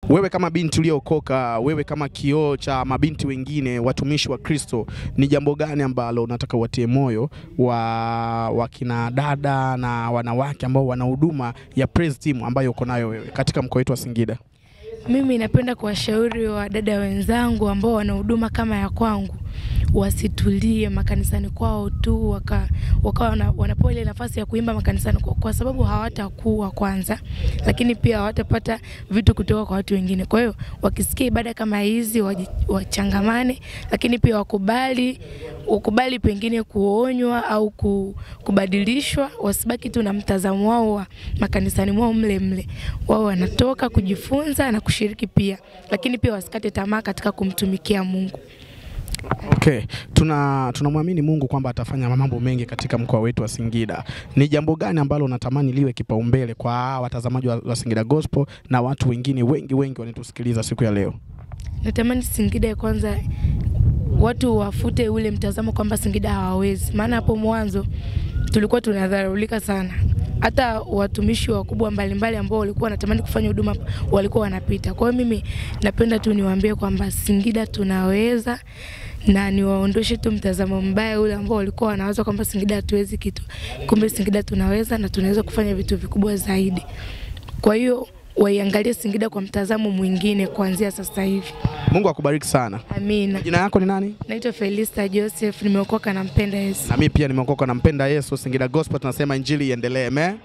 Wewe kama binti uliokoka, wewe kama kioo cha mabinti wengine watumishi wa Kristo, ni jambo gani ambalo unataka watie moyo wa kina dada na wanawake ambao wana huduma ya praise team ambayo uko nayo wewe katika mkoa wetu wa Singida? Mimi napenda kuwashauri wa dada wenzangu ambao wana huduma kama ya kwangu, wasitulie makanisani kwao tu, wanapewa ile nafasi ya kuimba makanisani kwa sababu hawatakuwa kwanza, lakini pia hawatapata vitu kutoka kwa watu wengine. Kwa hiyo wakisikia ibada kama hizi wachangamane, lakini pia wakubali pengine kuonywa au kubadilishwa, wasibaki tu na mtazamo wao wa makanisani mwao mle. Wao wanatoka kujifunza na kushiriki pia, lakini pia wasikate tamaa katika kumtumikia Mungu. Okay, tunamwamini Mungu kwamba atafanya mambo mengi katika mkoa wetu wa Singida. Ni jambo gani ambalo unatamani liwe kipaumbele kwa watazamaji wa Singida Gospel na watu wengine wengi wanatusikiliza siku ya leo? Natamani Singida kwanza watu wafute ule mtazamo kwamba Singida hawawezi. Maana hapo mwanzo tulikuwa tunadharaulika sana. Hata watumishi wakubwa mbalimbali ambao walikuwa wanatamani kufanya huduma walikuwa wanapita. Kwa hiyo mimi napenda tu niwaambie kwamba Singida tunaweza, na niwaondoshe tu mtazamo mbaya ule ambao walikuwa wanawaza kwamba Singida hatuwezi kitu. Kumbe Singida tunaweza na tunaweza kufanya vitu vikubwa zaidi. Kwa hiyo waiangalie Singida kwa mtazamo mwingine kuanzia sasa hivi. Mungu akubariki sana. Amina. Jina lako ni nani? Naitwa Felista Joseph, nimeokoka nampenda Yesu. Na mimi pia nimeokoka nampenda Yesu. Singida Gospel tunasema injili iendelee. Amen.